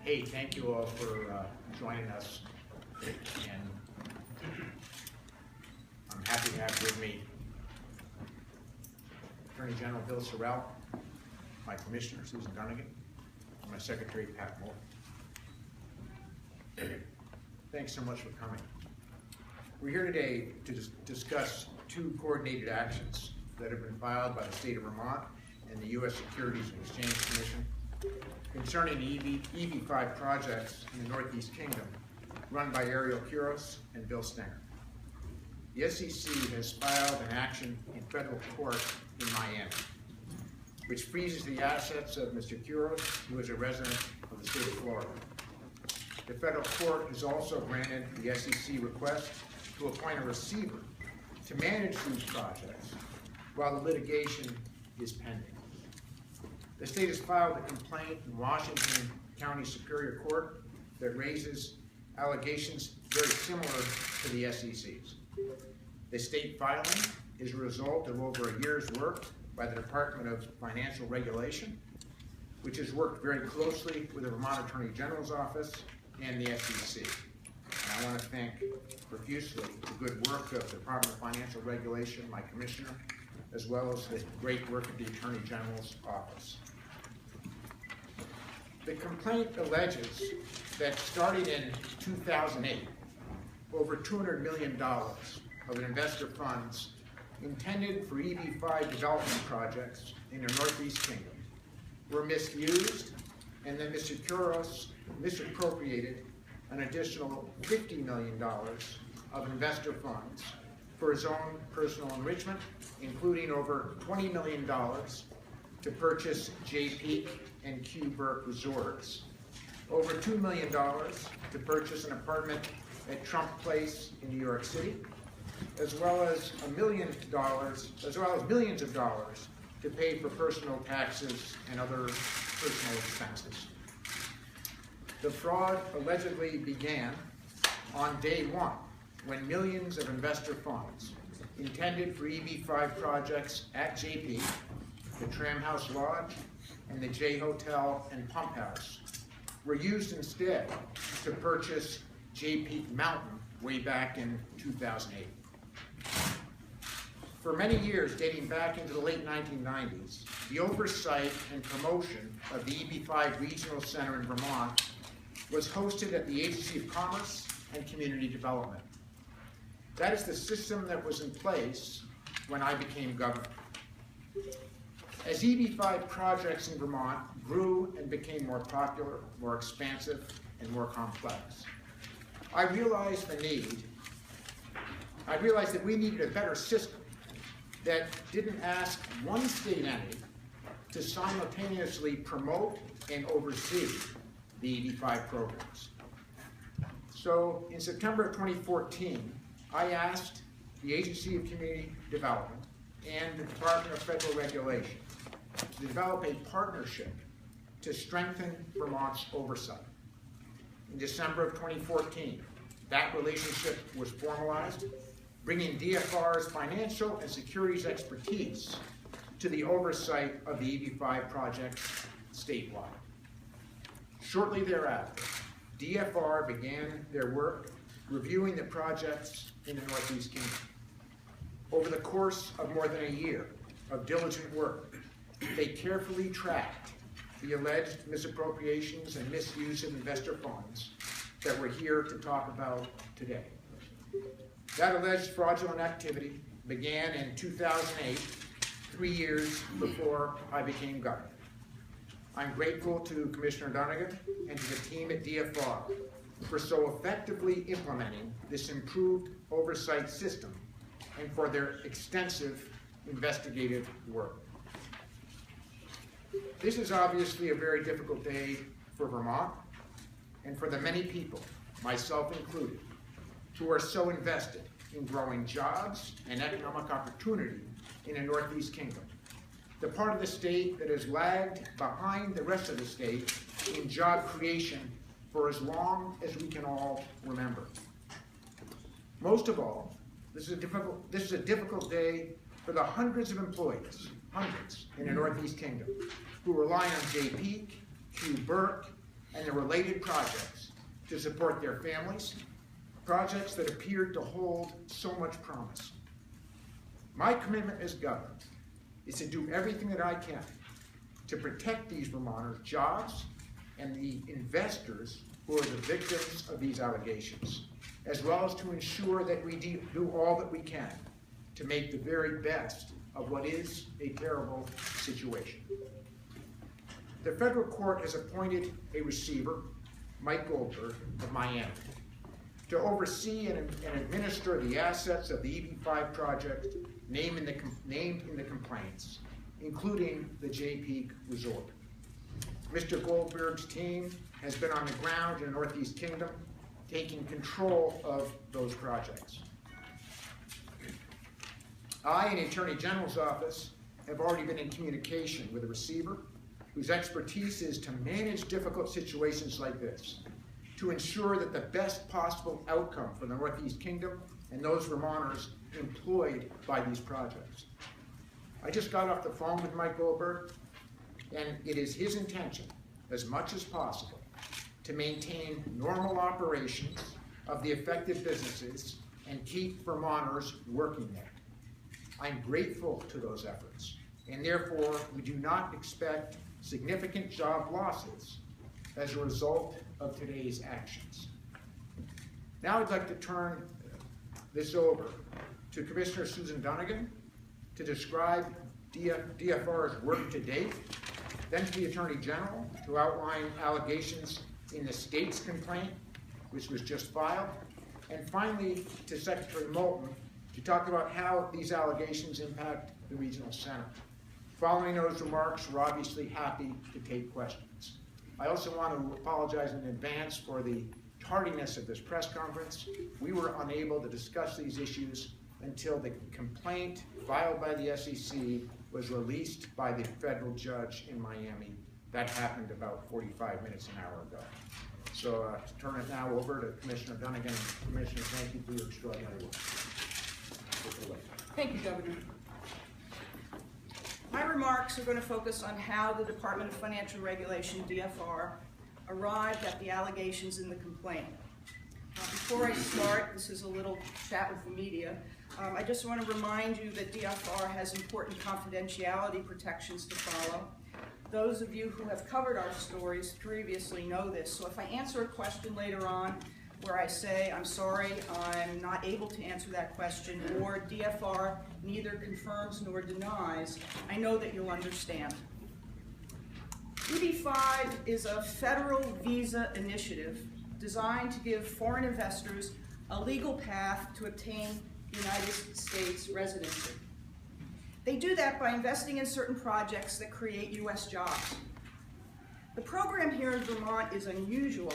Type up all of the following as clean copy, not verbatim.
Hey, thank you all for joining us, and I'm happy to have with me Attorney General Bill Sorrell, my Commissioner Susan Dunnigan, and my Secretary Pat Moore. Thanks so much for coming. We're here today to discuss two coordinated actions that have been filed by the state of Vermont and the U.S. Securities and Exchange Commission concerning the EB-5 projects in the Northeast Kingdom run by Ariel Kuros and Bill Stenger. The SEC has filed an action in federal court in Miami, which freezes the assets of Mr. Kuros, who is a resident of the state of Florida. The federal court has also granted the SEC request to appoint a receiver to manage these projects while the litigation is pending. The state has filed a complaint in Washington County Superior Court that raises allegations very similar to the SEC's. The state filing is a result of over a year's work by the Department of Financial Regulation, which has worked very closely with the Vermont Attorney General's Office and the SEC. And I want to thank profusely the good work of the Department of Financial Regulation, my Commissioner, as well as the great work of the Attorney General's Office. The complaint alleges that starting in 2008, over $200 million of investor funds intended for EB-5 development projects in the Northeast Kingdom were misused, and then Mr. Kuros misappropriated an additional $50 million of investor funds for his own personal enrichment, including over $20 million to purchase J. Peak and Q. Burke resorts, over $2 million to purchase an apartment at Trump Place in New York City, as well as millions of dollars to pay for personal taxes and other personal expenses. The fraud allegedly began on day one, when millions of investor funds intended for EB-5 projects at J. Peak, the Tram House Lodge, and the J Hotel and Pump House were used instead to purchase J. Peak Mountain way back in 2008. For many years, dating back into the late 1990s, the oversight and promotion of the EB-5 Regional Center in Vermont was hosted at the Agency of Commerce and Community Development. That is the system that was in place when I became governor. As EB-5 projects in Vermont grew and became more popular, more expansive, and more complex, I realized that we needed a better system that didn't ask one state entity to simultaneously promote and oversee the EB-5 programs. So in September of 2014, I asked the Agency of Community Development and the Department of Federal Regulation to develop a partnership to strengthen Vermont's oversight. In December of 2014, that relationship was formalized, bringing DFR's financial and securities expertise to the oversight of the EB-5 projects statewide. Shortly thereafter, DFR began their work reviewing the projects in the Northeast Kingdom. Over the course of more than a year of diligent work, they carefully tracked the alleged misappropriations and misuse of investor funds that we're here to talk about today. That alleged fraudulent activity began in 2008, 3 years before I became governor. I'm grateful to Commissioner Dunnigan and to the team at DFR for so effectively implementing this improved oversight system and for their extensive investigative work. This is obviously a very difficult day for Vermont and for the many people, myself included, who are so invested in growing jobs and economic opportunity in the Northeast Kingdom, the part of the state that has lagged behind the rest of the state in job creation for as long as we can all remember. Most of all, this is a difficult day for the hundreds of employees, in the Northeast Kingdom, who rely on J. Peak, Q. Burke, and the related projects to support their families, projects that appeared to hold so much promise. My commitment as governor is to do everything that I can to protect these Vermonters' jobs and the investors who are the victims of these allegations, as well as to ensure that we do all that we can to make the very best of what is a terrible situation. The federal court has appointed a receiver, Mike Goldberg of Miami, to oversee and administer the assets of the EB-5 project named in the complaints, including the Jay Peak Resort. Mr. Goldberg's team has been on the ground in the Northeast Kingdom, taking control of those projects. I and the Attorney General's office have already been in communication with the receiver, whose expertise is to manage difficult situations like this, to ensure that the best possible outcome for the Northeast Kingdom and those Vermonters employed by these projects. I just got off the phone with Mike Goldberg, and it is his intention, as much as possible, to maintain normal operations of the affected businesses and keep Vermonters working there. I'm grateful to those efforts, and therefore we do not expect significant job losses as a result of today's actions. Now I'd like to turn this over to Commissioner Susan Dunnigan to describe DFR's work to date, then to the Attorney General to outline allegations in the state's complaint, which was just filed, and finally to Secretary Moulton to talk about how these allegations impact the Regional Center. Following those remarks, we're obviously happy to take questions. I also want to apologize in advance for the tardiness of this press conference. We were unable to discuss these issues until the complaint filed by the SEC was released by the federal judge in Miami. That happened about 45 minutes, an hour ago. So to turn it now over to Commissioner Dunnigan. Commissioner, thank you for your extraordinary work. Thank you, Governor. My remarks are going to focus on how the Department of Financial Regulation, DFR, arrived at the allegations in the complaint. Before I start, this is a little chat with the media. I just want to remind you that DFR has important confidentiality protections to follow. Those of you who have covered our stories previously know this, so if I answer a question later on where I say, I'm sorry, I'm not able to answer that question, or DFR neither confirms nor denies, I know that you'll understand. EB-5 is a federal visa initiative designed to give foreign investors a legal path to obtain United States residency. They do that by investing in certain projects that create U.S. jobs. The program here in Vermont is unusual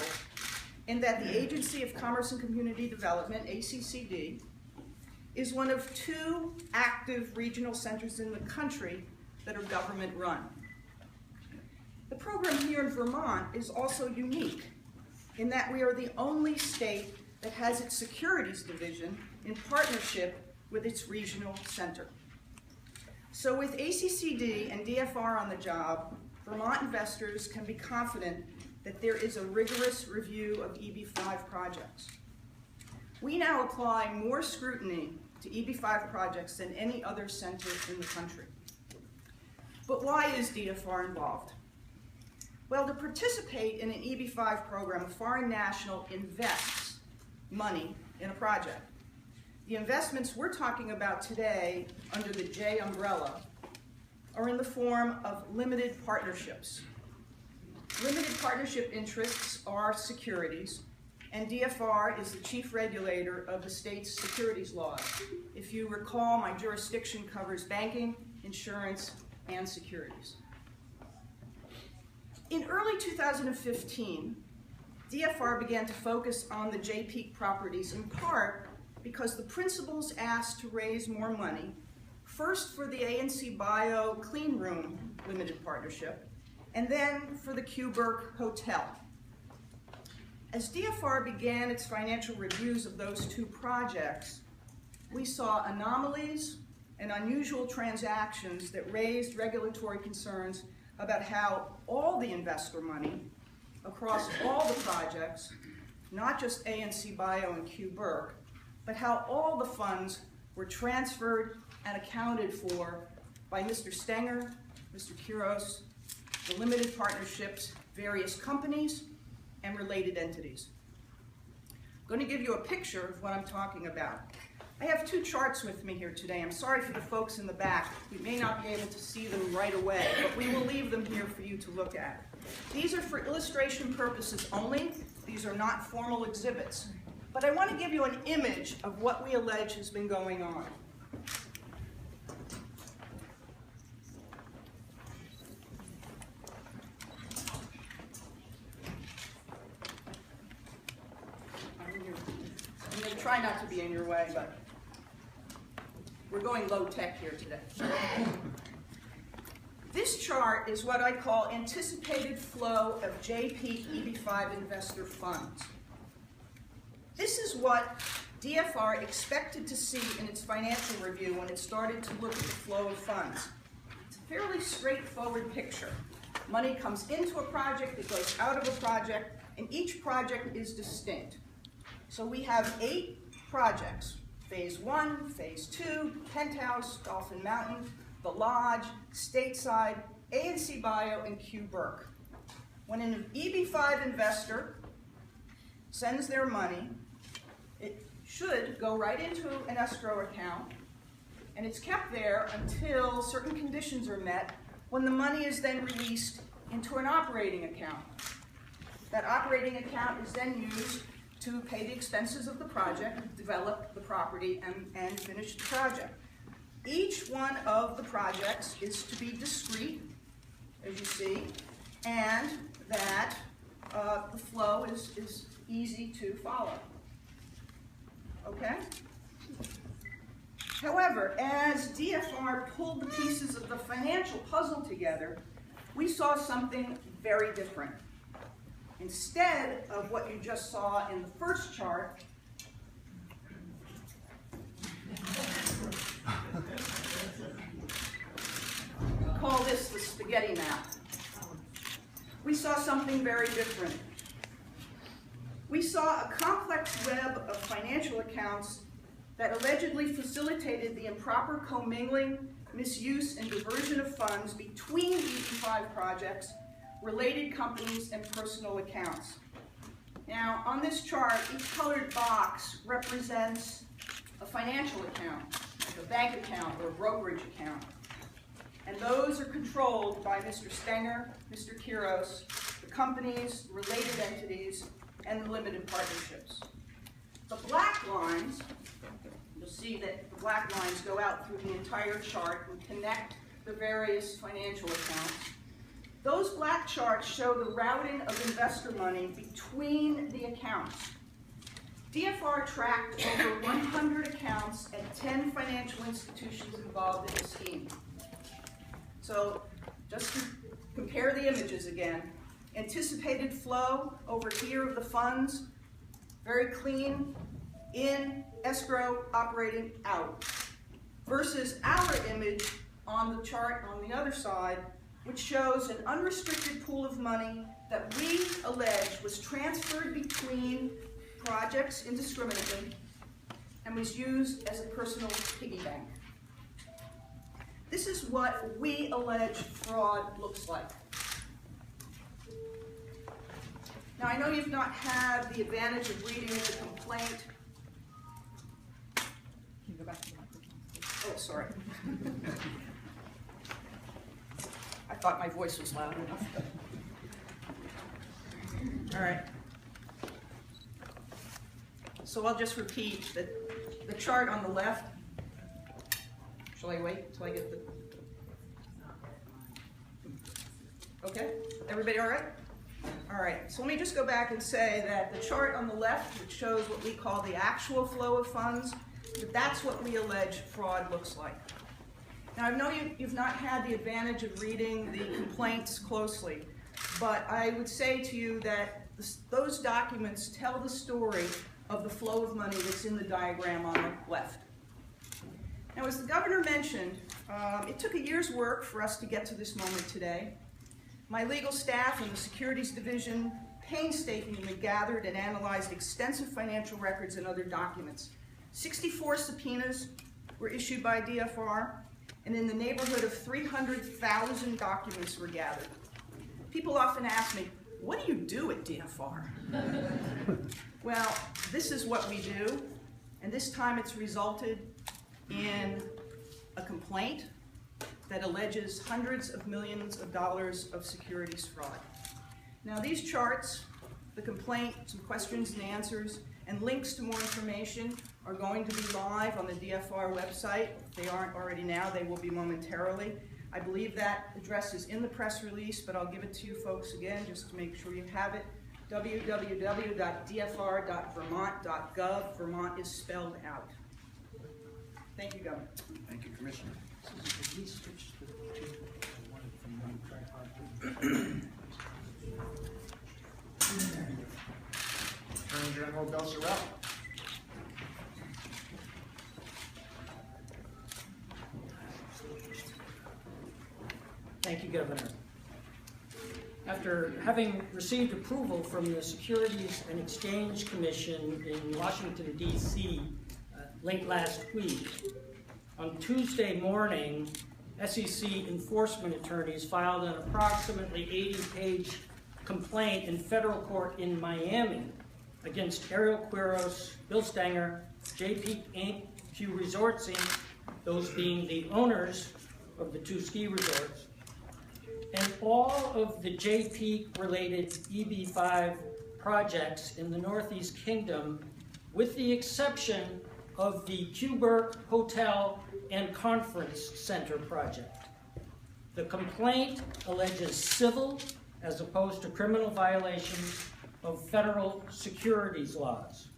in that the Agency of Commerce and Community Development, ACCD, is one of 2 active regional centers in the country that are government run. The program here in Vermont is also unique in that we are the only state that has its securities division in partnership with its regional center. So with ACCD and DFR on the job, Vermont investors can be confident that there is a rigorous review of EB-5 projects. We now apply more scrutiny to EB-5 projects than any other center in the country. But why is DFR involved? Well, to participate in an EB-5 program, a foreign national invests money in a project. The investments we're talking about today under the J umbrella are in the form of limited partnerships. Limited partnership interests are securities, and DFR is the chief regulator of the state's securities laws. If you recall, my jurisdiction covers banking, insurance, and securities. In early 2015, DFR began to focus on the Jay Peak properties in part because the principals asked to raise more money, first for the ANC Bio Clean Room Limited Partnership, and then for the Q-Burke Hotel. As DFR began its financial reviews of those 2 projects, we saw anomalies and unusual transactions that raised regulatory concerns about how all the investor money across all the projects, not just ANC Bio and Q Burke, but how all the funds were transferred and accounted for by Mr. Stenger, Mr. Quiros, the limited partnerships, various companies, and related entities. I'm going to give you a picture of what I'm talking about. I have two charts with me here today. I'm sorry for the folks in the back. We may not be able to see them right away, but we will leave them here for you to look at. These are for illustration purposes only. These are not formal exhibits. But I want to give you an image of what we allege has been going on. I'm going to try not to be in your way, but we're going low tech here today. This chart is what I call anticipated flow of JP EB-5 investor funds. This is what DFR expected to see in its financial review when it started to look at the flow of funds. It's a fairly straightforward picture. Money comes into a project, it goes out of a project, and each project is distinct. So we have 8 projects: Phase 1, Phase 2, Penthouse, Dolphin Mountain, The Lodge, Stateside, ANC Bio, and Q Burke. When an EB-5 investor sends their money, it should go right into an escrow account, and it's kept there until certain conditions are met, when the money is then released into an operating account. That operating account is then used to pay the expenses of the project, develop the property, and finish the project. Each one of the projects is to be discrete, as you see, and that the flow is easy to follow. Okay? However, as DFR pulled the pieces of the financial puzzle together, we saw something very different. Instead of what you just saw in the first chart, call this the spaghetti map. We saw something very different. We saw a complex web of financial accounts that allegedly facilitated the improper commingling, misuse, and diversion of funds between EB-5 projects, related companies, and personal accounts. Now, on this chart, each colored box represents a financial account, like a bank account or a brokerage account. And those are controlled by Mr. Stenger, Mr. Quiros, the companies, related entities, and the limited partnerships. The black lines, you'll see that the black lines go out through the entire chart and connect the various financial accounts. Those black charts show the routing of investor money between the accounts. DFR tracked over 100 accounts at 10 financial institutions involved in the scheme. So, just to compare the images again, anticipated flow over here of the funds, very clean, in, escrow, operating, out. Versus our image on the chart on the other side, which shows an unrestricted pool of money that we allege was transferred between projects indiscriminately and was used as a personal piggy bank. This is what we allege fraud looks like. Now, I know you've not had the advantage of reading the complaint. Can you go back to the microphone? Oh, sorry. I thought my voice was loud enough. All right. So I'll just repeat that the chart on the left. Shall I wait until I get the... Okay, everybody all right? All right, so let me just go back and say that the chart on the left, which shows what we call the actual flow of funds, that's what we allege fraud looks like. Now, I know you've not had the advantage of reading the complaints closely, but I would say to you that those documents tell the story of the flow of money that's in the diagram on the left. Now, as the governor mentioned, it took a year's work for us to get to this moment today. My legal staff and the securities division painstakingly gathered and analyzed extensive financial records and other documents. 64 subpoenas were issued by DFR, and in the neighborhood of 300,000 documents were gathered. People often ask me, what do you do at DFR? Well, this is what we do, and this time it's resulted in a complaint that alleges hundreds of millions of dollars of securities fraud. Now these charts, the complaint, some questions and answers, and links to more information are going to be live on the DFR website. If they aren't already now, they will be momentarily. I believe that address is in the press release, but I'll give it to you folks again just to make sure you have it. www.dfr.vermont.gov. Vermont is spelled out. Thank you, Governor. Thank you, Commissioner. Attorney General Belsorella. Thank you, Governor. After having received approval from the Securities and Exchange Commission in Washington, D.C. Late last week, on Tuesday morning, SEC enforcement attorneys filed an approximately 80-page complaint in federal court in Miami against Ariel Quiros, Bill Stenger, J-Peak Inc., Q Resorts Inc., those being the owners of the two ski resorts, and all of the J-Peak related EB-5 projects in the Northeast Kingdom, with the exception of the Q-Burke Hotel and Conference Center project. The complaint alleges civil as opposed to criminal violations of federal securities laws.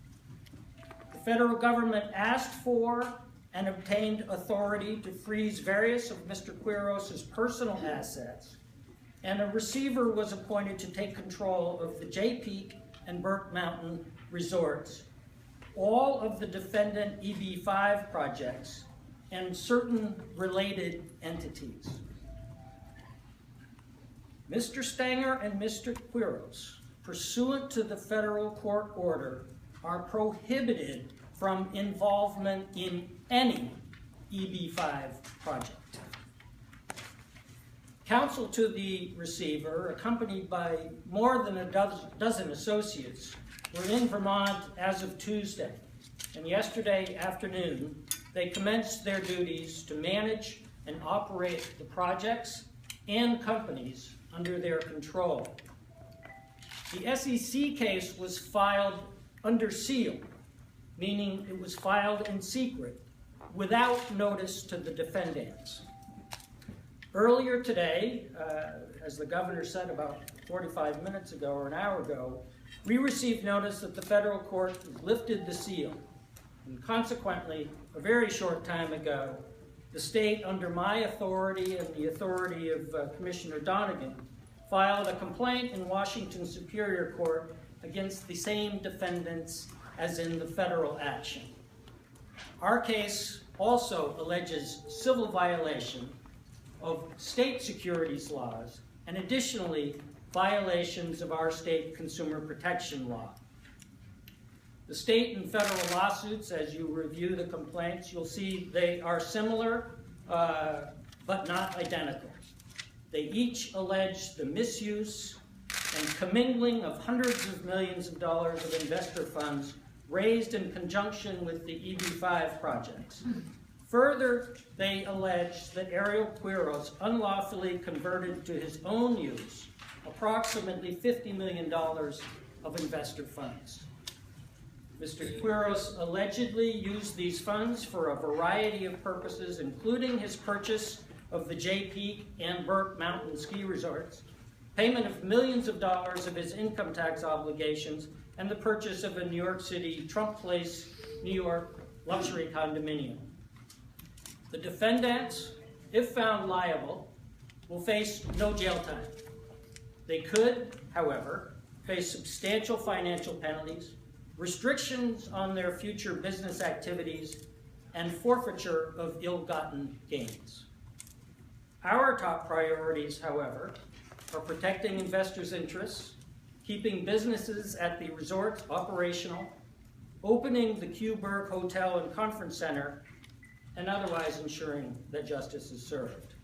The federal government asked for and obtained authority to freeze various of Mr. Quiros' personal assets, and a receiver was appointed to take control of the J-Peak and Burke Mountain resorts, all of the defendant EB-5 projects, and certain related entities. Mr. Stenger and Mr. Quiros, pursuant to the federal court order, are prohibited from involvement in any EB-5 project. Counsel to the receiver, accompanied by more than a dozen associates, were in Vermont as of Tuesday, and yesterday afternoon they commenced their duties to manage and operate the projects and companies under their control. The SEC case was filed under seal, meaning it was filed in secret, without notice to the defendants. Earlier today, as the governor said about 45 minutes ago or an hour ago, we received notice that the federal court lifted the seal, and consequently, a very short time ago, the state, under my authority and the authority of Commissioner Donegan, filed a complaint in Washington Superior Court against the same defendants as in the federal action. Our case also alleges civil violation of state securities laws and additionally violations of our state consumer protection law. The state and federal lawsuits, as you review the complaints, you'll see they are similar but not identical. They each allege the misuse and commingling of hundreds of millions of dollars of investor funds raised in conjunction with the EB-5 projects. Further, they allege that Ariel Quiros unlawfully converted to his own use approximately $50 million of investor funds. Mr. Quiros allegedly used these funds for a variety of purposes, including his purchase of the J-Peak and Burke Mountain ski resorts, payment of millions of dollars of his income tax obligations, and the purchase of a New York City Trump Place, New York luxury condominium. The defendants, if found liable, will face no jail time. They could, however, face substantial financial penalties, restrictions on their future business activities, and forfeiture of ill-gotten gains. Our top priorities, however, are protecting investors' interests, keeping businesses at the resort operational, opening the Q Burke Hotel and Conference Center, and otherwise ensuring that justice is served.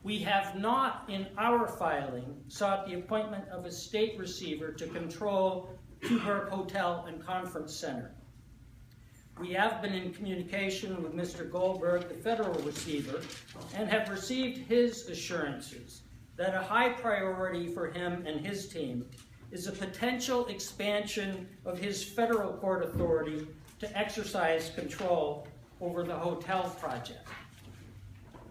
We have not, in our filing, sought the appointment of a state receiver to control Q Burke Hotel and Conference Center. We have been in communication with Mr. Goldberg, the federal receiver, and have received his assurances that a high priority for him and his team is a potential expansion of his federal court authority to exercise control over the hotel project.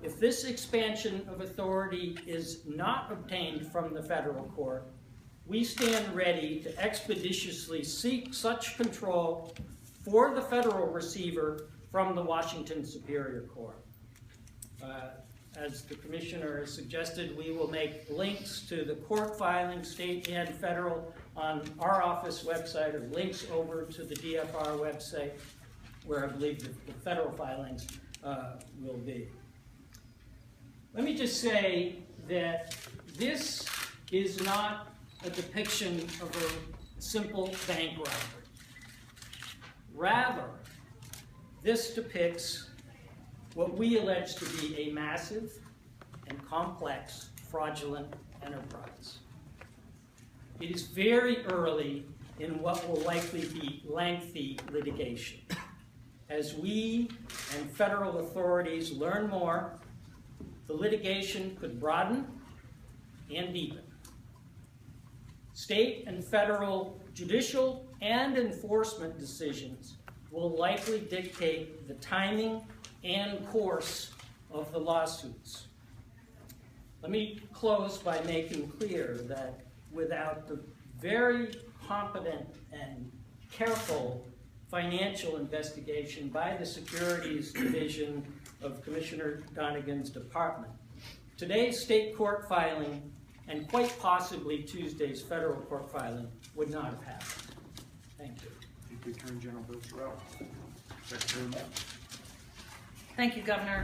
If this expansion of authority is not obtained from the federal court, we stand ready to expeditiously seek such control for the federal receiver from the Washington Superior Court. As the Commissioner has suggested, we will make links to the court filing, state and federal, on our office website, or links over to the DFR website, where I believe the federal filings will be. Let me just say that this is not a depiction of a simple bank robbery. Rather, this depicts what we allege to be a massive and complex fraudulent enterprise. It is very early in what will likely be lengthy litigation. As we and federal authorities learn more, the litigation could broaden and deepen. State and federal judicial and enforcement decisions will likely dictate the timing and course of the lawsuits. Let me close by making clear that without the very competent and careful financial investigation by the Securities Division of Commissioner Donegan's department, today's state court filing and quite possibly Tuesday's federal court filing would not have happened. Thank you. Thank you, Attorney General Bill. Secretary Moore. Thank you, Governor.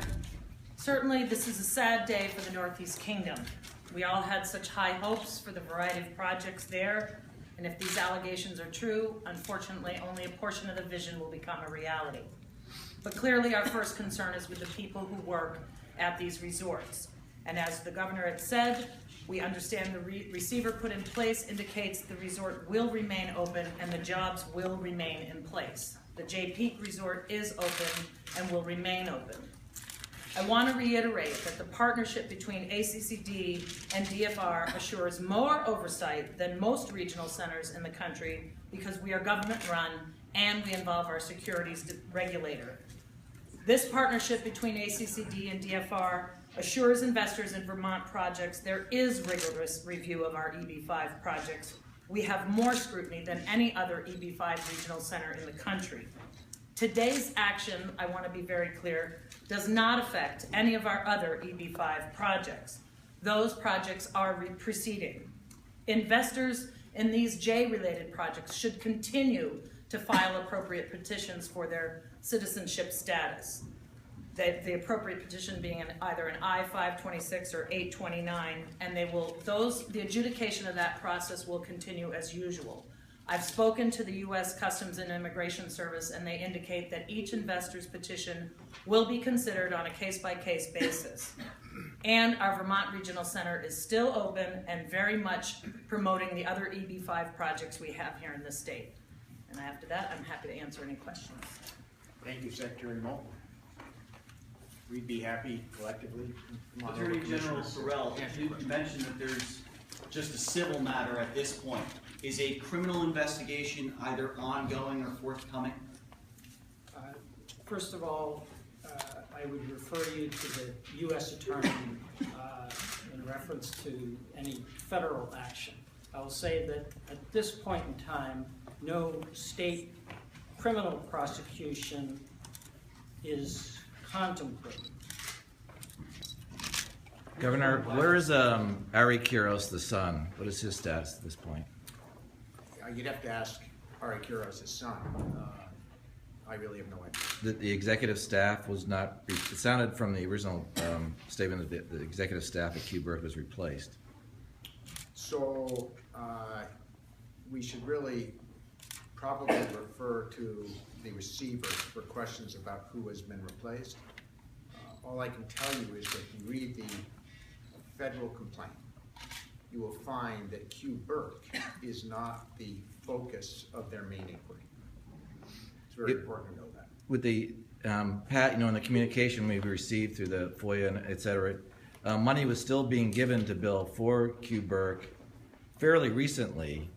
Certainly, this is a sad day for the Northeast Kingdom. We all had such high hopes for the variety of projects there, and if these allegations are true, unfortunately, only a portion of the vision will become a reality. But clearly, our first concern is with the people who work at these resorts. And as the Governor had said, we understand the receiver put in place indicates the resort will remain open and the jobs will remain in place. The Jay Peak Resort is open and will remain open. I want to reiterate that the partnership between ACCD and DFR assures more oversight than most regional centers in the country because we are government-run and we involve our securities regulator. This partnership between ACCD and DFR assures investors in Vermont projects there is rigorous review of our EB-5 projects. We have more scrutiny than any other EB-5 regional center in the country. Today's action, I want to be very clear, does not affect any of our other EB-5 projects. Those projects are proceeding. Investors in these J-related projects should continue to file appropriate petitions for their citizenship status. The appropriate petition being either an I-526 or 829, and the adjudication of that process will continue as usual. I've spoken to the U.S. Customs and Immigration Service, and they indicate that each investor's petition will be considered on a case-by-case basis. And our Vermont Regional Center is still open and very much promoting the other EB-5 projects we have here in the state. And after that, I'm happy to answer any questions. Thank you, Secretary Moore. We'd be happy collectively. Attorney General Sorrell, you mentioned that there's just a civil matter at this point. Is a criminal investigation either ongoing or forthcoming? First of all, I would refer you to the U.S. Attorney in reference to any federal action. I will say that at this point in time, no state criminal prosecution is contemplated. Governor, where is Ari Quiros, the son? What is his status at this point? You'd have to ask Ari Quiros' son. I really have no idea. The executive staff was not, it sounded from the original statement that the executive staff at Q Burke was replaced. So, we should really probably refer to the receiver for questions about who has been replaced. All I can tell you is that if you read the federal complaint, you will find that Q Burke is not the focus of their main inquiry. It's very important to know that. With the, Pat, in the communication we received through the FOIA and et cetera, money was still being given to Bill for Q Burke fairly recently,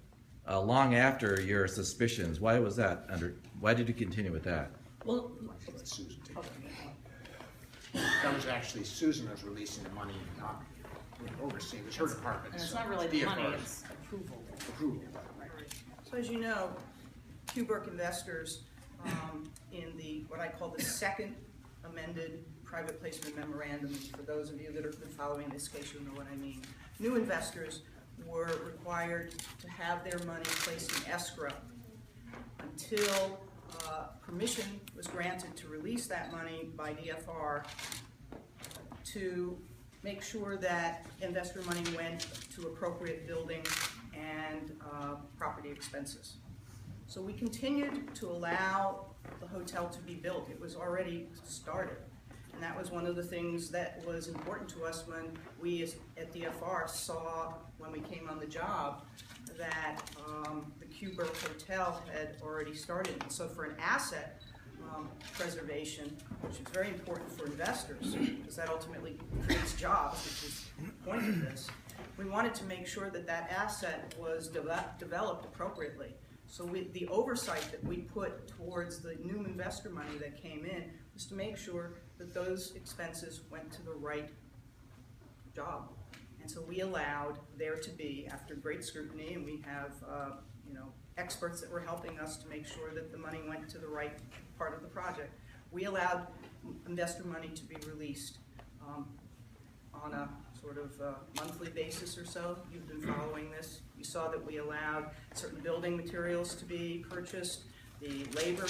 long after your suspicions. Why was that why did you continue with that? Well, I should let Susan take that. That was actually Susan was releasing the money, not overseeing. It was her department. and it's so not really the money, DFR's it's approval. approval. So as you know, Q Burke investors, in what I call the second amended private placement memorandum, for those of you that have been following this case, you know what I mean. New investors were required to have their money placed in escrow until permission was granted to release that money by DFR to make sure that investor money went to appropriate building and property expenses. So we continued to allow the hotel to be built. It was already started. And that was one of the things that was important to us when we at DFR saw, when we came on the job, that the Q Burke Hotel had already started. And so for an asset preservation, which is very important for investors, because that ultimately creates jobs, which is the point of this, we wanted to make sure that that asset was developed appropriately. So the oversight that we put towards the new investor money that came in was to make sure that those expenses went to the right job. And so we allowed there to be, after great scrutiny, and we have experts that were helping us to make sure that the money went to the right part of the project, we allowed investor money to be released on a sort of monthly basis or so. You've been following this. You saw that we allowed certain building materials to be purchased, the labor,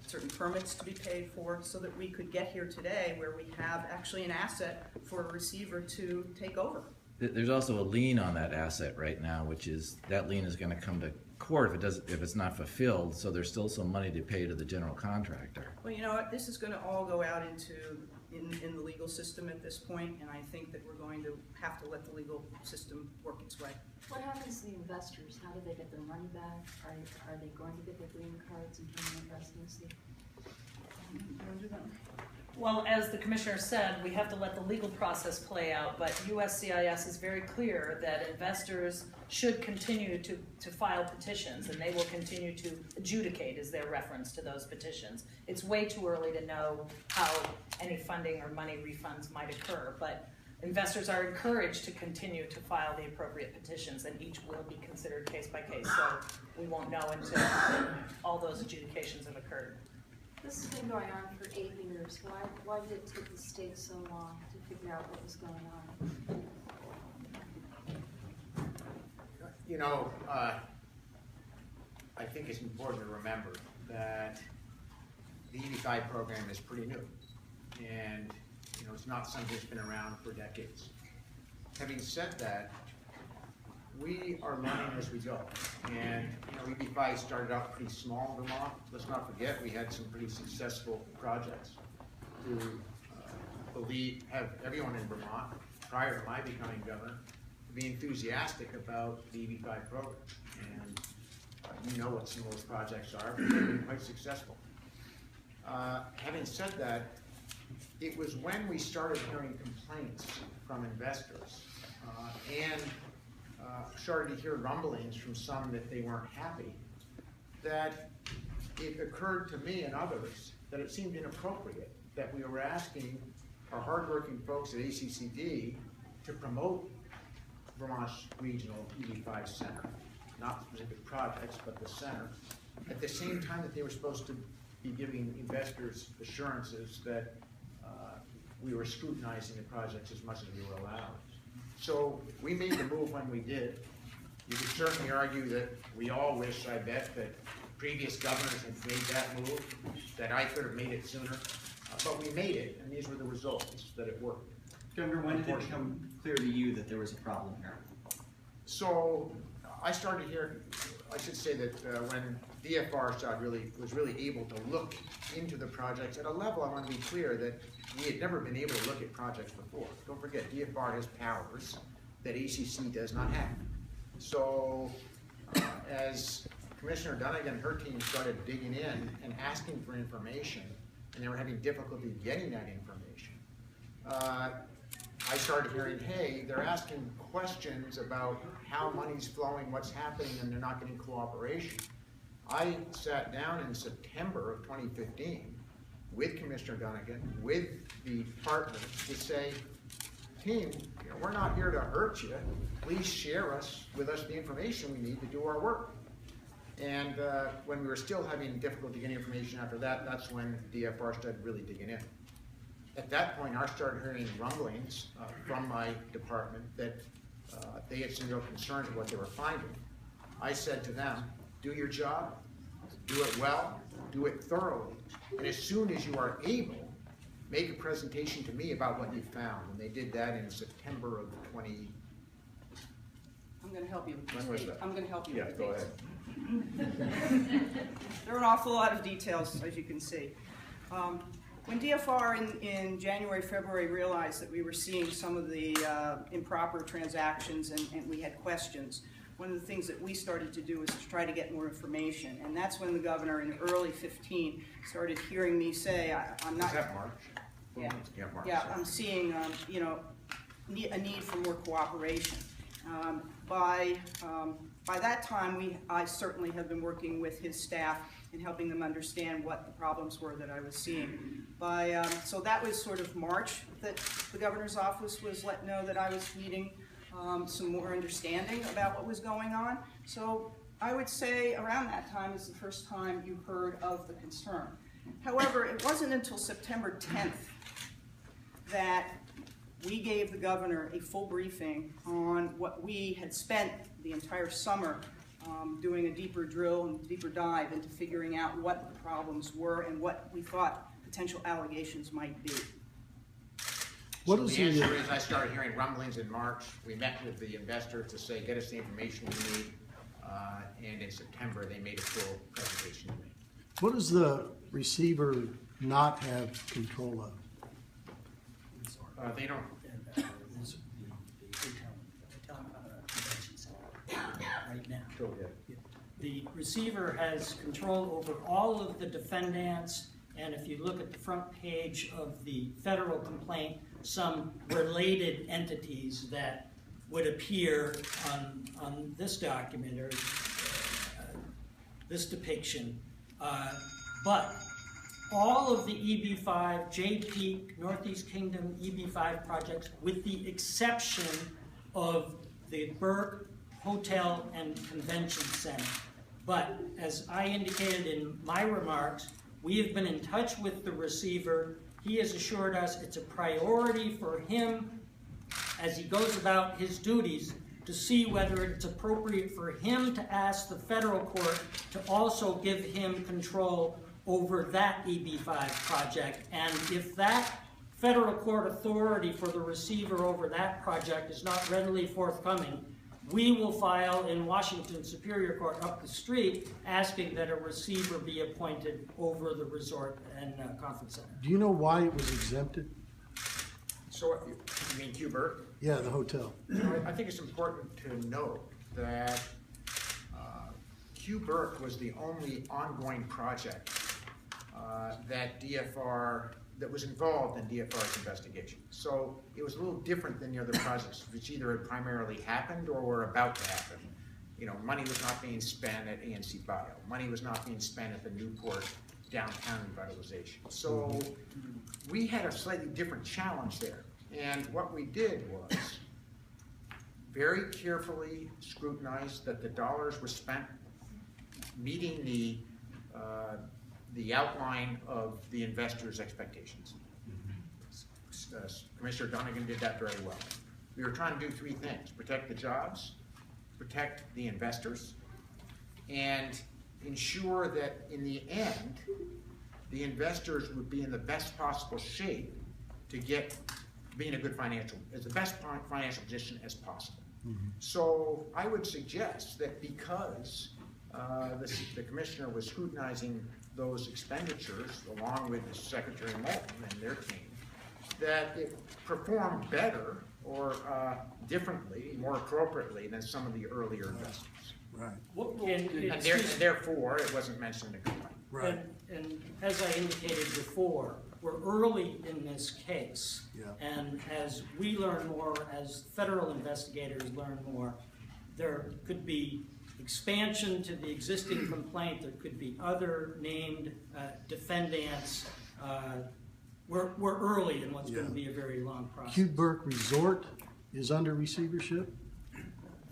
certain permits to be paid for, so that we could get here today where we have actually an asset for a receiver to take over. There's also a lien on that asset right now, which is, that lien is gonna come to court if it's not fulfilled, so there's still some money to pay to the general contractor. Well, you know what, this is gonna all go out in the legal system at this point, and I think that we're going to have to let the legal system work its way. What happens to the investors? How do they get their money back? Are they going to get their green cards and permanent residency? Well, as the commissioner said, we have to let the legal process play out, but USCIS is very clear that investors should continue to file petitions, and they will continue to adjudicate as their reference to those petitions. It's way too early to know how any funding or money refunds might occur, but investors are encouraged to continue to file the appropriate petitions, and each will be considered case by case, so we won't know until all those adjudications have occurred. This has been going on for 8 years. Why did it take the state so long to figure out what was going on? I think it's important to remember that the EB-5 program is pretty new, and it's not something that's been around for decades. Having said that, we are learning as we go, and EB-5 started out pretty small in Vermont. Let's not forget we had some pretty successful projects to have everyone in Vermont, prior to my becoming governor, be enthusiastic about the EB-5 program. And you know what some of those projects are, but they've been quite successful. Having said that, it was when we started hearing complaints from investors and started to hear rumblings from some that they weren't happy, that it occurred to me and others that it seemed inappropriate that we were asking our hardworking folks at ACCD to promote Vermont's regional EB-5 center, not specific projects, but the center, at the same time that they were supposed to be giving investors assurances that we were scrutinizing the projects as much as we were allowed. So we made the move when we did. You could certainly argue that we all wish, I bet, that previous governors had made that move, that I could have made it sooner, but we made it, and these were the results, that it worked. Governor, when did it become clear to you that there was a problem here? So I started here, I should say that when DFR was really able to look into the projects at a level, I want to be clear that we had never been able to look at projects before. Don't forget, DFR has powers that ACC does not have. So as Commissioner Dunnigan and her team started digging in and asking for information, and they were having difficulty getting that information, I started hearing, hey, they're asking questions about how money's flowing, what's happening, and they're not getting cooperation. I sat down in September of 2015 with Commissioner Dunnigan, with the partners, to say, team, we're not here to hurt you. Please share with us the information we need to do our work. And when we were still having difficulty getting information after that, that's when DFR started really digging in. At that point, I started hearing rumblings from my department that they had some real concerns with what they were finding. I said to them, do your job, do it well, do it thoroughly, and as soon as you are able, make a presentation to me about what you found. And they did that in September of 20. I'm going to help you with this. When was that? I'm going to help you Yeah, with go dates. ahead. There are an awful lot of details, as you can see. When DFR in January, February realized that we were seeing some of the improper transactions and we had questions, one of the things that we started to do was to try to get more information. And that's when the governor in early 15 started hearing me say, I'm not... Is that March? Yeah, March. yeah, I'm seeing, a need for more cooperation. By that time, I certainly have been working with his staff and helping them understand what the problems were that I was seeing. So that was sort of March that the governor's office was letting know that I was needing some more understanding about what was going on. So I would say around that time is the first time you heard of the concern. However, it wasn't until September 10th that we gave the governor a full briefing on what we had spent the entire summer doing a deeper drill and deeper dive into figuring out what the problems were and what we thought potential allegations might be. So the answer is I started hearing rumblings in March. We met with the investor to say, get us the information we need. And in September, they made a full presentation to me. What does the receiver not have control of? They don't. Right now. Go ahead. The receiver has control over all of the defendants, and if you look at the front page of the federal complaint, some related entities that would appear on this document or this depiction. But all of the EB-5, JP, Northeast Kingdom EB-5 projects, with the exception of the Burke Hotel and Convention Center. But as I indicated in my remarks, we have been in touch with the receiver. He has assured us it's a priority for him as he goes about his duties to see whether it's appropriate for him to ask the federal court to also give him control over that EB-5 project. And if that federal court authority for the receiver over that project is not readily forthcoming, we will file in Washington Superior Court up the street asking that a receiver be appointed over the resort and conference center. Do you know why it was exempted? So, you mean Q Burke? Yeah, the hotel. I think it's important to note that Q Burke was the only ongoing project that was involved in DFR's investigation. So it was a little different than the other projects, which either had primarily happened or were about to happen. Money was not being spent at ANC Bio. Money was not being spent at the Newport downtown revitalization. So we had a slightly different challenge there. And what we did was very carefully scrutinize that the dollars were spent meeting the outline of the investors' expectations. Commissioner Donegan did that very well. We were trying to do three things: protect the jobs, protect the investors, and ensure that in the end, the investors would be in the best possible shape to be in a good the best financial position as possible. So I would suggest that because the commissioner was scrutinizing those expenditures along with the Secretary Moulton and their team, that it performed better or differently, more appropriately than some of the earlier investments. Right, And therefore, it wasn't mentioned in the complaint. right. And as I indicated before, we're early in this case. Yeah. And as we learn more, as federal investigators learn more, there could be expansion to the existing complaint, there could be other named defendants. We're early in what's going to be a very long process. Q Burke Resort is under receivership?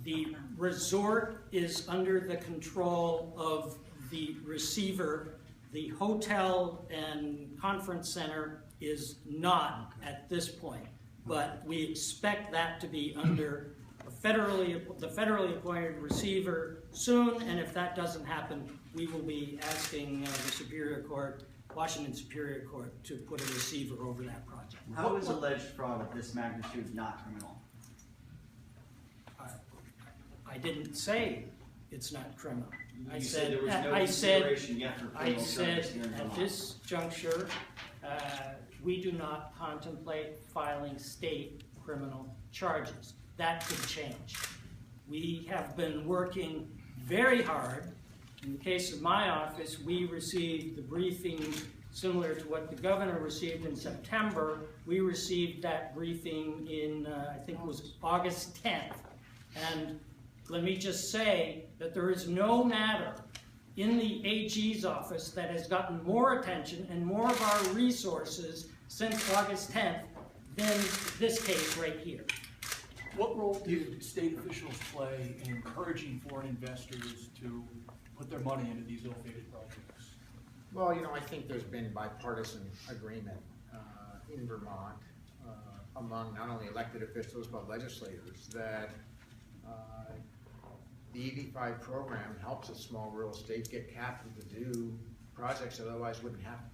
The resort is under the control of the receiver. The hotel and conference center is not at this point, but we expect that to be under the federally appointed receiver soon, and if that doesn't happen, we will be asking the Superior Court, Washington Superior Court, to put a receiver over that project. How is alleged fraud of this magnitude not criminal? I didn't say it's not criminal. You said there was no consideration yet for criminal charges here in at Vermont. this juncture, we do not contemplate filing state criminal charges. That could change. We have been working very hard. In the case of my office, we received the briefing similar to what the governor received in September. We received that briefing in, I think it was August 10th. And let me just say that there is no matter in the AG's office that has gotten more attention and more of our resources since August 10th than this case right here. What role do state officials play in encouraging foreign investors to put their money into these ill-fated projects? Well, I think there's been bipartisan agreement in Vermont among not only elected officials but legislators that the EB-5 program helps a small rural state get capital to do projects that otherwise wouldn't happen.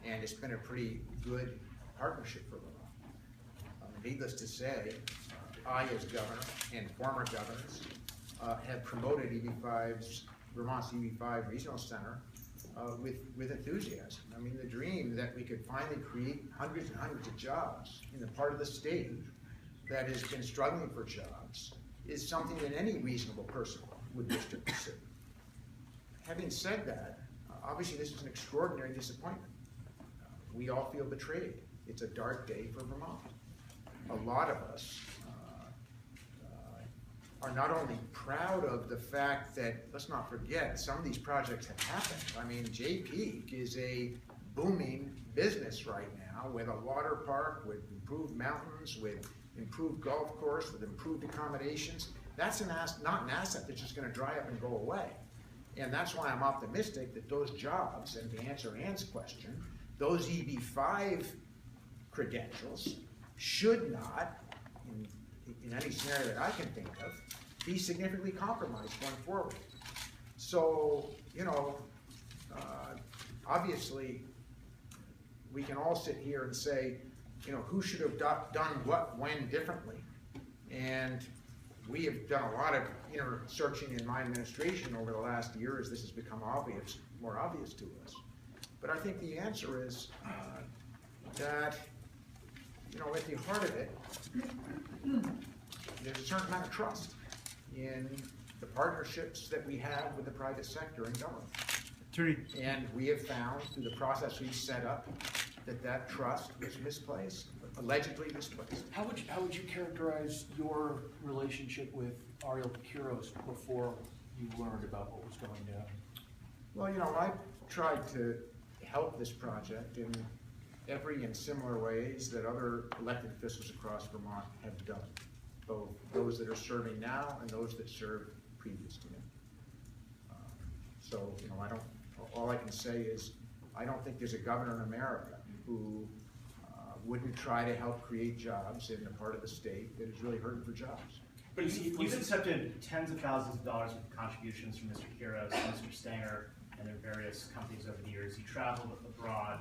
And it's been a pretty good partnership for Vermont. Needless to say, I as governor and former governors have promoted Vermont's EB-5 Regional Center with enthusiasm. I mean, the dream that we could finally create hundreds and hundreds of jobs in the part of the state that has been struggling for jobs is something that any reasonable person would wish to pursue. Having said that, obviously this is an extraordinary disappointment. We all feel betrayed. It's a dark day for Vermont. A lot of us are not only proud of the fact that, let's not forget, some of these projects have happened. I mean, J-Peak is a booming business right now with a water park, with improved mountains, with improved golf course, with improved accommodations. That's not an asset that's just going to dry up and go away. And that's why I'm optimistic that those jobs, and to answer Ann's question, those EB-5 credentials should not, in any scenario that I can think of, be significantly compromised going forward. So, obviously, we can all sit here and say, who should have done what, when differently. And we have done a lot of inner searching in my administration over the last year as this has become more obvious to us. But I think the answer is that, at the heart of it, there's a certain amount of trust in the partnerships that we have with the private sector and government. And we have found through the process we've set up that trust was misplaced, allegedly misplaced. How would you characterize your relationship with Ariel Piqueros before you learned about what was going down? Well, I tried to help this project in every and similar ways that other elected officials across Vermont have done, both those that are serving now and those that served previous to me. So, all I can say is I don't think there's a governor in America who wouldn't try to help create jobs in the part of the state that is really hurting for jobs. But you've accepted tens of thousands of dollars of contributions from Mr. Quiros, Mr. Stanger, and their various companies over the years. You traveled abroad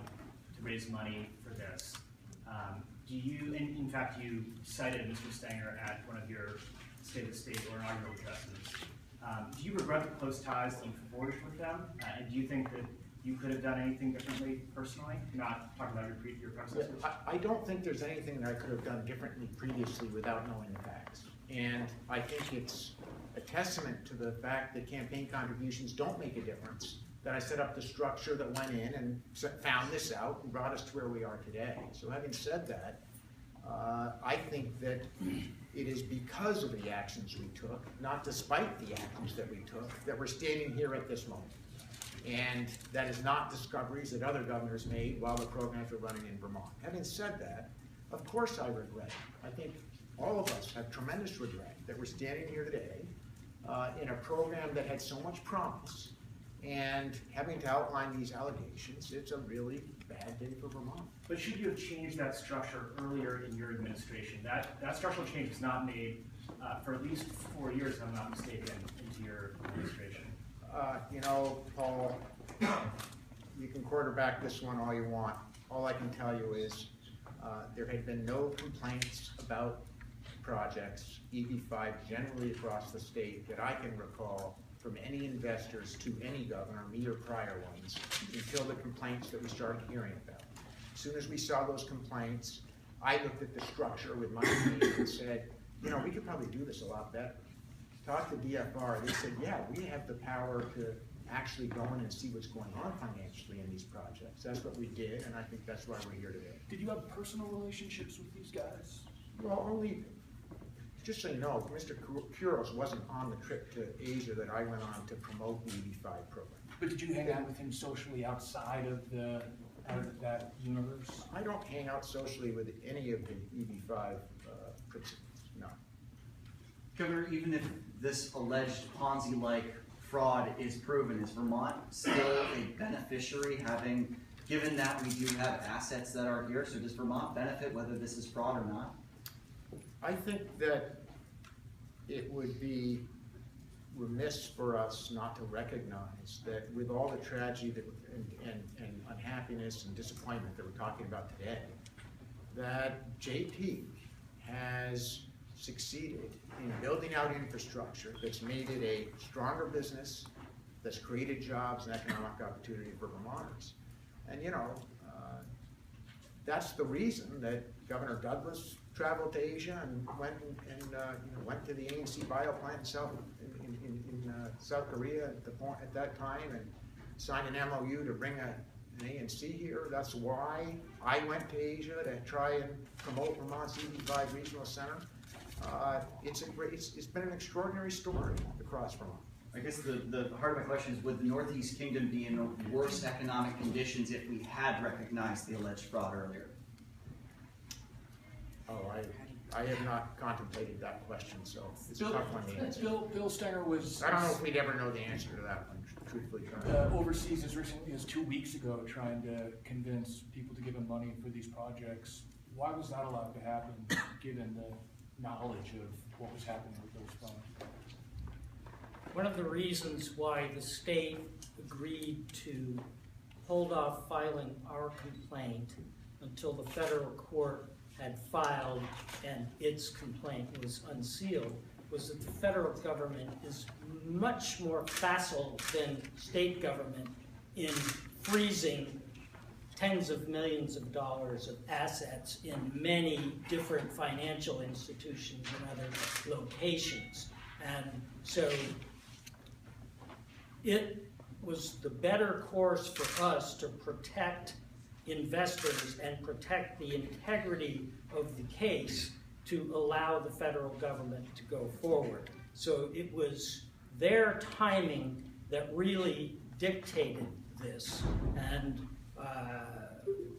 to raise money for this. In fact, you cited Mr. Stanger at one of your State of the State or inaugural addresses. Do you regret the close ties that you forged with them? And do you think that you could have done anything differently personally? Not talking about your predecessors. I don't think there's anything that I could have done differently previously without knowing the facts. And I think it's a testament to the fact that campaign contributions don't make a difference, that I set up the structure that went in and found this out and brought us to where we are today. So having said that, I think that it is because of the actions we took, not despite the actions that we took, that we're standing here at this moment. And that is not discoveries that other governors made while the programs were running in Vermont. Having said that, of course I regret it. I think all of us have tremendous regret that we're standing here today in a program that had so much promise, and having to outline these allegations. It's a really bad day for Vermont. But should you have changed that structure earlier in your administration? That structural change was not made for at least 4 years, if I'm not mistaken, into your administration. You know, Paul, you can quarterback this one all you want. All I can tell you is there had been no complaints about projects, EB-5 generally across the state, that I can recall from any investors to any governor, me or prior ones, until the complaints that we started hearing about. As soon as we saw those complaints, I looked at the structure with my team and said, you know, we could probably do this a lot better. Talked to DFR, they said, yeah, we have the power to actually go in and see what's going on financially in these projects. That's what we did, and I think that's why we're here today. Did you have personal relationships with these guys? Well, only, just so you know, Mr. Kuros wasn't on the trip to Asia that I went on to promote the EB-5 program. But did you hang out with him socially outside of that universe? I don't hang out socially with any of the EB-5 principals, no. Governor, even if this alleged Ponzi-like fraud is proven, is Vermont still a beneficiary, given that we do have assets that are here? So does Vermont benefit whether this is fraud or not? I think that it would be remiss for us not to recognize that with all the tragedy and unhappiness and disappointment that we're talking about today, that JP has succeeded in building out infrastructure that's made it a stronger business, that's created jobs and economic opportunity for Vermonters. And you know, that's the reason that Governor Douglas traveled to Asia and went went to the ANC bio plant in South Korea at that time and signed an MOU to bring an ANC here. That's why I went to Asia, to try and promote Vermont's EB-5 Regional Center. It's been an extraordinary story across Vermont. I guess the heart of my question is, would the Northeast Kingdom be in worse economic conditions if we had recognized the alleged fraud earlier? Oh, I have not contemplated that question, so it's a tough one to answer. Bill Stenger was... I don't know if we'd ever know the answer to that one, truthfully. overseas as recently as 2 weeks ago, trying to convince people to give him money for these projects. Why was that allowed to happen, given the knowledge of what was happening with those funds? One of the reasons why the state agreed to hold off filing our complaint until the federal court had filed and its complaint was unsealed was that the federal government is much more facile than state government in freezing tens of millions of dollars of assets in many different financial institutions and other locations. And so it was the better course for us to protect investors and protect the integrity of the case to allow the federal government to go forward. So it was their timing that really dictated this. And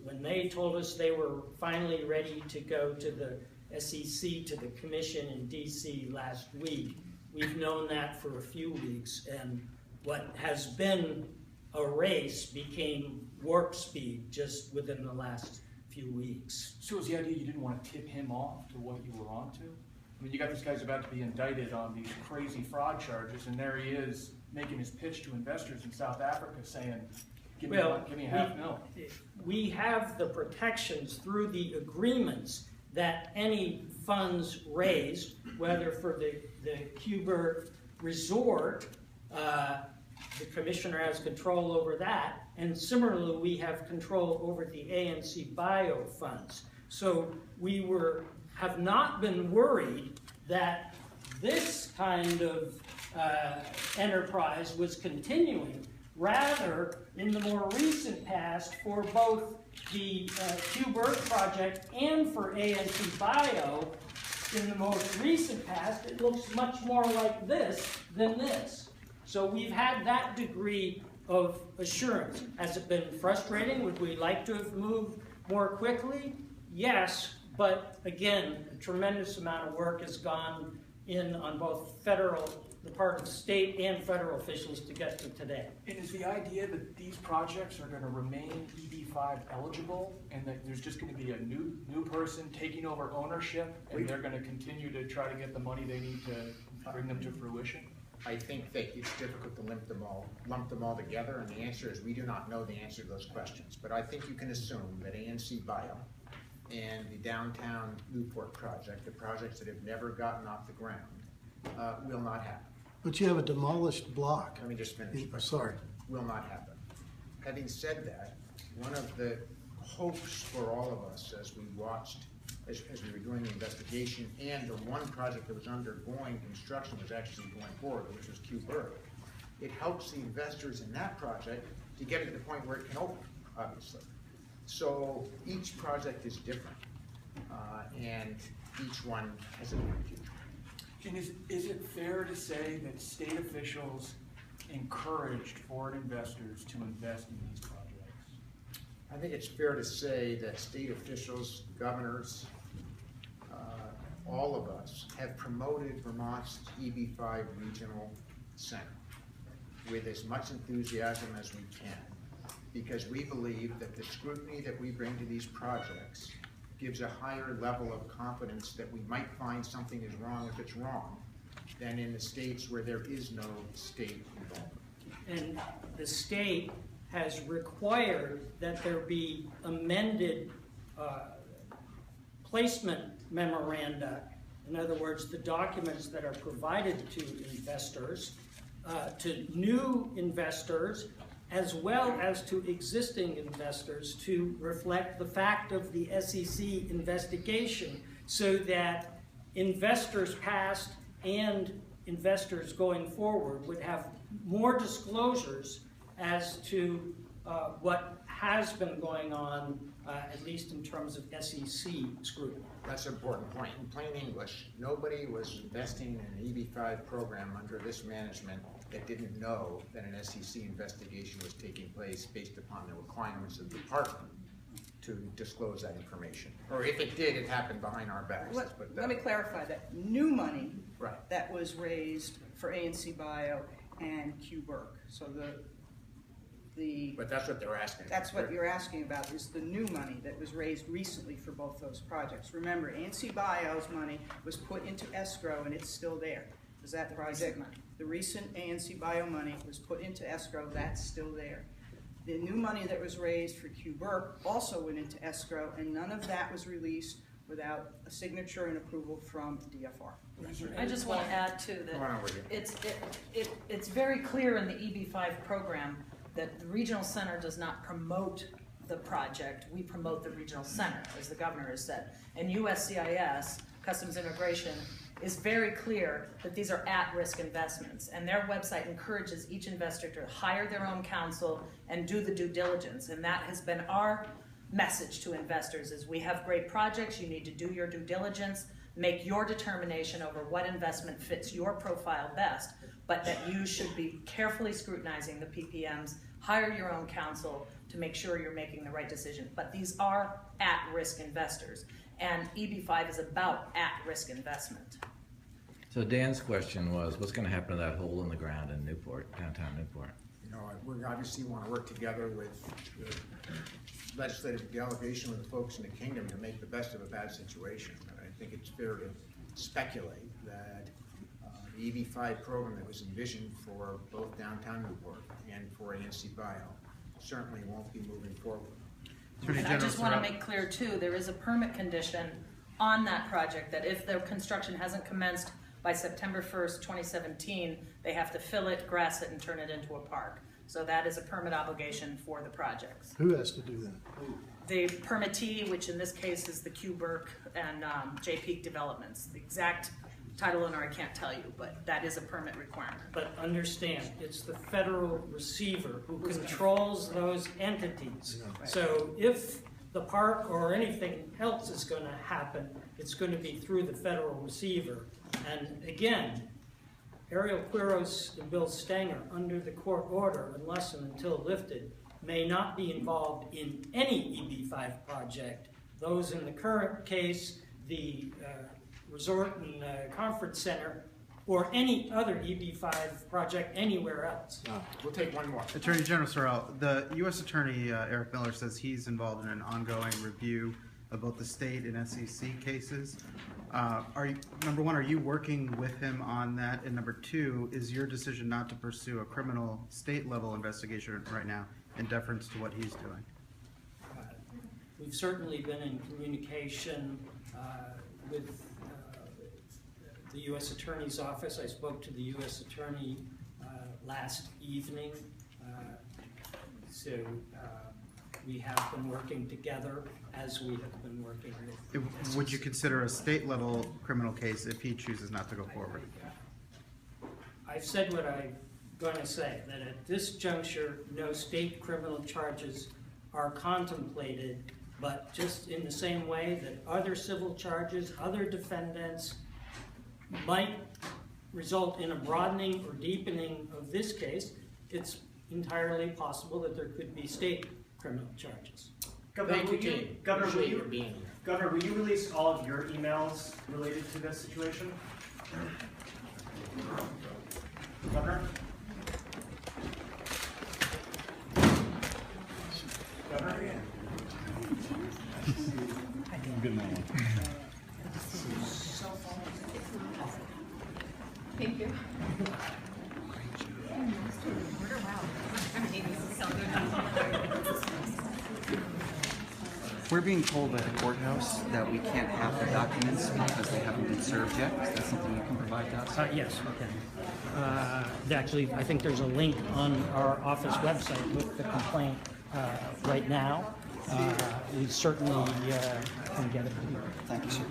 when they told us they were finally ready to go to the SEC, to the commission in DC last week, we've known that for a few weeks. And what has been a race became warp speed just within the last few weeks. So was the idea you didn't want to tip him off to what you were onto? I mean, you got this guy's about to be indicted on these crazy fraud charges, and there he is making his pitch to investors in South Africa saying, give me a half mil. We have the protections through the agreements that any funds raised, whether for the Cuba Resort, the commissioner has control over that, and similarly, we have control over the ANC Bio funds. So we have not been worried that this kind of enterprise was continuing. Rather, in the more recent past, for both the Q-Bird project and for ANC Bio, in the most recent past, it looks much more like this than this. So we've had that degree of assurance. Has it been frustrating? Would we like to have moved more quickly? Yes, but again, a tremendous amount of work has gone in on both the part of state and federal officials to get to today. And is the idea that these projects are going to remain EB-5 eligible, and that there's just going to be a new person taking over ownership, and they're going to continue to try to get the money they need to bring them to fruition? I think that it's difficult to lump them all together, and the answer is we do not know the answer to those questions. But I think you can assume that ANC Bio and the downtown Newport project, the projects that have never gotten off the ground, will not happen. But you have a demolished block. Let me just finish. Sorry. Will not happen. Having said that, one of the hopes for all of us as we watched, as we were doing the investigation, and the one project that was undergoing construction was actually going forward, which was Q-Bird. It helps the investors in that project to get it to the point where it can open, obviously. So each project is different, and each one has a different future. And is it fair to say that state officials encouraged foreign investors to invest in these projects? I think it's fair to say that state officials, governors, all of us have promoted Vermont's EB-5 Regional Center with as much enthusiasm as we can, because we believe that the scrutiny that we bring to these projects gives a higher level of confidence that we might find something is wrong if it's wrong than in the states where there is no state involvement. And the state has required that there be amended placement memoranda, in other words, the documents that are provided to investors, to new investors, as well as to existing investors, to reflect the fact of the SEC investigation, so that investors past and investors going forward would have more disclosures as to what has been going on, at least in terms of SEC scrutiny. That's an important point. In plain English, nobody was investing in an EB-5 program under this management that didn't know that an SEC investigation was taking place based upon the requirements of the department to disclose that information. Or if it did, it happened behind our backs. Let me clarify that. New money Right. that was raised for ANC Bio and Q-Burke. So But that's what they're asking. that's what you're asking about, is the new money that was raised recently for both those projects. Remember, ANC Bio's money was put into escrow and it's still there. Is that project? The recent ANC Bio money was put into escrow, that's still there. The new money that was raised for Q-Burke also went into escrow, and none of that was released without a signature and approval from DFR. I just want to add too Come on that over here. it's very clear in the EB-5 program that the regional center does not promote the project. We promote the regional center, as the governor has said. And USCIS, Customs Immigration, is very clear that these are at-risk investments, and their website encourages each investor to hire their own counsel and do the due diligence. And that has been our message to investors: is we have great projects, you need to do your due diligence, make your determination over what investment fits your profile best, but that you should be carefully scrutinizing the PPMs, hire your own counsel to make sure you're making the right decision. But these are at-risk investors, and EB-5 is about at-risk investment. So Dan's question was, what's going to happen to that hole in the ground in Newport, downtown Newport? You know, we obviously want to work together with the legislative delegation with the folks in the kingdom to make the best of a bad situation. And I think it's fair to speculate that the EB-5 program that was envisioned for both downtown Newport and for ANC Bio certainly won't be moving forward. And I just want to make clear too, there is a permit condition on that project that if the construction hasn't commenced by September 1st, 2017, they have to fill it, grass it, and turn it into a park. So that is a permit obligation for the projects. Who has to do that? The permittee, which in this case is the Q Burke and J Peak Developments. The exact title owner I can't tell you, but that is a permit requirement. But understand, it's the federal receiver who controls those entities. So if the park or anything else is going to happen, it's going to be through the federal receiver. And again, Ariel Quiros and Bill Stanger, under the court order, unless and until lifted, may not be involved in any EB-5 project. Those in the current case, the resort and conference center, or any other EB-5 project anywhere else. We'll take one more. Attorney General Sorrell, the U.S. Attorney Eric Miller says he's involved in an ongoing review of both the state and SEC cases. Number one, are you working with him on that? And number two, is your decision not to pursue a criminal state-level investigation right now in deference to what he's doing? We've certainly been in communication with the U.S. Attorney's Office. I spoke to the U.S. Attorney last evening. So we have been working together as we have been working with. Would you consider a state-level criminal case if he chooses not to go forward? I've said what I'm going to say, that at this juncture, no state criminal charges are contemplated, but just in the same way that other civil charges, other defendants might result in a broadening or deepening of this case, it's entirely possible that there could be state criminal charges. Governor, Thank you, Gene. Governor, Appreciate your being here. Governor, will you release all of your emails related to this situation? Governor? Governor? Thank you. We're being told at the courthouse that we can't have the documents because they haven't been served yet. Is that something you can provide to us? Yes, we can. Actually, I think there's a link on our office website with the complaint right now. We certainly can get it. Thank you, sir.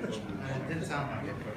It didn't sound like it, but